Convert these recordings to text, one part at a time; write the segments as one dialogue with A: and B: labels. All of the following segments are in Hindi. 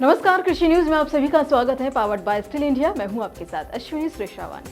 A: नमस्कार, कृषि न्यूज में आप सभी का स्वागत है। Powered by still India. मैं हूं आपके साथ अश्विनी श्रेष्ठावान।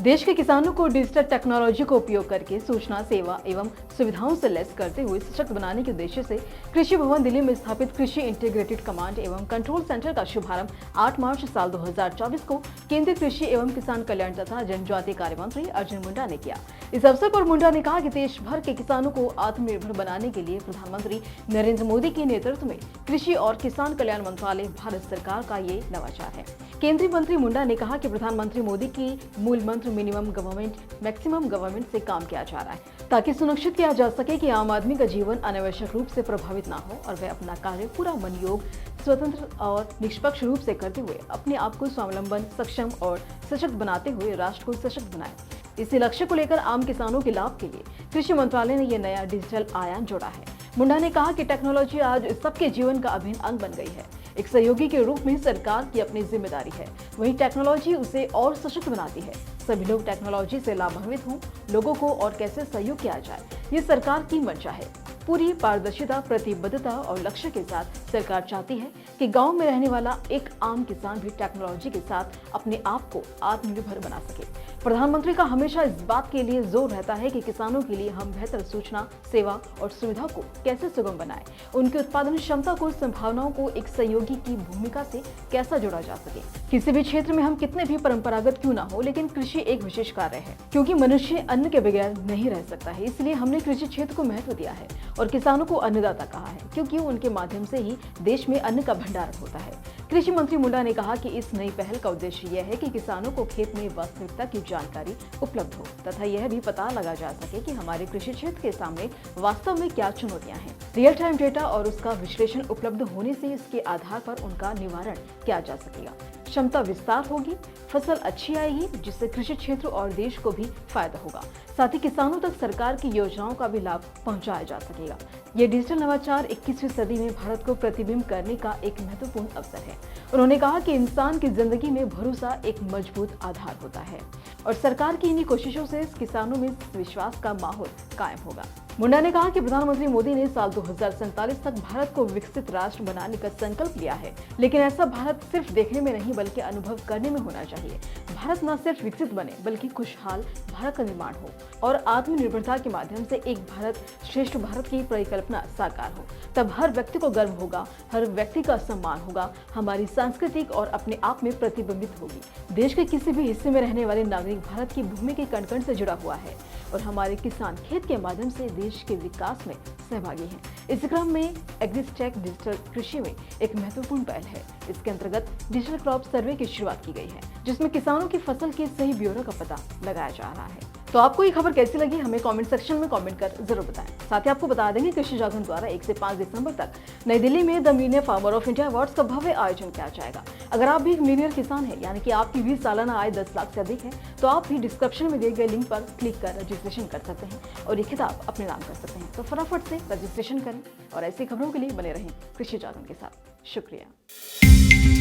A: देश के किसानों को डिजिटल टेक्नोलॉजी का उपयोग करके सूचना, सेवा एवं सुविधाओं से लैस करते हुए सशक्त बनाने के उद्देश्य से कृषि भवन दिल्ली में स्थापित कृषि इंटीग्रेटेड कमांड एवं कंट्रोल सेंटर का शुभारंभ 8 मार्च साल 2024 को केंद्रीय कृषि एवं किसान कल्याण तथा जनजातीय कार्य मंत्री अर्जुन मुंडा ने किया। इस अवसर पर मुंडा ने कहा कि देश भर के किसानों को आत्मनिर्भर बनाने के लिए प्रधानमंत्री नरेंद्र मोदी के नेतृत्व में कृषि और किसान कल्याण मंत्रालय भारत सरकार का ये नवाचार है। केंद्रीय मंत्री मुंडा ने कहा कि प्रधानमंत्री मोदी की मूल मंत्र मिनिमम गवर्नमेंट मैक्सिमम गवर्नमेंट से काम किया जा रहा है ताकि सुनिश्चित किया जा सके कि आम आदमी का जीवन अनावश्यक रूप से प्रभावित ना हो और वह अपना कार्य पूरा मनयोग, स्वतंत्र और निष्पक्ष रूप से करते हुए अपने आप को स्वावलंबन, सक्षम और सशक्त बनाते हुए राष्ट्र को सशक्त बनाए। इसी लक्ष्य को लेकर आम किसानों के लाभ के लिए कृषि मंत्रालय ने यह नया डिजिटल आयाम जोड़ा है। मुंडा ने कहा कि टेक्नोलॉजी आज सबके जीवन का अभिन्न अंग बन गई है। एक सहयोगी के रूप में सरकार की अपनी जिम्मेदारी है, वहीं टेक्नोलॉजी उसे और सशक्त बनाती है। सभी लोग टेक्नोलॉजी से लाभान्वित हों। लोगों को और कैसे सहयोग किया जाए, ये सरकार की मंशा है। पूरी पारदर्शिता, प्रतिबद्धता और लक्ष्य के साथ सरकार चाहती है कि गांव में रहने वाला एक आम किसान भी टेक्नोलॉजी के साथ अपने आप को आत्मनिर्भर बना सके। प्रधानमंत्री का हमेशा इस बात के लिए जोर रहता है कि किसानों के लिए हम बेहतर सूचना, सेवा और सुविधा को कैसे सुगम बनाएं, उनकी उत्पादन क्षमता को, संभावनाओं को एक सहयोगी की भूमिका से कैसा जोड़ा जा सके। किसी भी क्षेत्र में हम कितने भी परंपरागत क्यों ना हो, लेकिन कृषि एक विशेष कार्य है, क्योंकि मनुष्य अन्न के बगैर नहीं रह सकता है। इसलिए हमने कृषि क्षेत्र को महत्व दिया है और किसानों को अन्नदाता कहा है, क्योंकि उनके माध्यम से ही देश में अन्न का भंडारण होता है। कृषि मंत्री मुंडा ने कहा कि इस नई पहल का उद्देश्य यह है कि किसानों को खेत में वास्तविकता की जानकारी उपलब्ध हो तथा यह भी पता लगा जा सके कि हमारे कृषि क्षेत्र के सामने वास्तव में क्या चुनौतियां हैं। रियल टाइम डेटा और उसका विश्लेषण उपलब्ध होने से इसके आधार पर उनका निवारण किया जा सकेगा। क्षमता विस्तार होगी, फसल अच्छी आएगी, जिससे कृषि क्षेत्र और देश को भी फायदा होगा। साथ ही किसानों तक सरकार की योजनाओं का भी लाभ पहुंचाया जा सकेगा। ये डिजिटल नवाचार 21वीं सदी में भारत को प्रतिबिंब करने का एक महत्वपूर्ण अवसर है। उन्होंने कहा कि इंसान की जिंदगी में भरोसा एक मजबूत आधार होता है और सरकार की इन्हीं कोशिशों से किसानों में विश्वास का माहौल कायम होगा। मुंडा ने कहा कि प्रधानमंत्री मोदी ने साल 2047 तक भारत को विकसित राष्ट्र बनाने का संकल्प लिया है, लेकिन ऐसा भारत सिर्फ देखने में नहीं बल्कि अनुभव करने में होना चाहिए। भारत न सिर्फ विकसित बने बल्कि खुशहाल भारत का निर्माण हो और आत्मनिर्भरता के माध्यम से एक भारत श्रेष्ठ भारत की परिकल्पना साकार हो। तब हर व्यक्ति को गर्व होगा, हर व्यक्ति का सम्मान होगा, हमारी सांस्कृतिक और अपने आप में प्रतिबिंबित होगी। देश के किसी भी हिस्से में रहने वाले नागरिक भारत की भूमि के कण कण से जुड़ा हुआ है और हमारे किसान खेत के माध्यम से देश के विकास में सहभागी हैं। इस क्रम में एग्रीस्टेक डिजिटल कृषि में एक महत्वपूर्ण पहल है। इसके अंतर्गत डिजिटल क्रॉप सर्वे की शुरुआत की गई है, जिसमें किसानों की फसल के सही ब्यौरे का पता लगाया जा रहा है। तो आपको ये खबर कैसी लगी, हमें कमेंट सेक्शन में कमेंट कर जरूर बताएं। साथ ही आपको बता देंगे कृषि जागरण द्वारा 1 से 5 दिसंबर तक नई दिल्ली में the millionaire farmer of India awards का भव्य आयोजन किया जाएगा। अगर आप भी एक मिलियनियर किसान हैं, यानी कि आपकी भी सालाना आय 10 लाख से अधिक है, तो आप भी डिस्क्रिप्शन में दिए गए लिंक पर क्लिक कर रजिस्ट्रेशन कर सकते हैं और ये खिताब अपने नाम कर सकते हैं। तो फटाफट से रजिस्ट्रेशन करें और ऐसी खबरों के लिए बने रहें कृषि जागरण के साथ। शुक्रिया।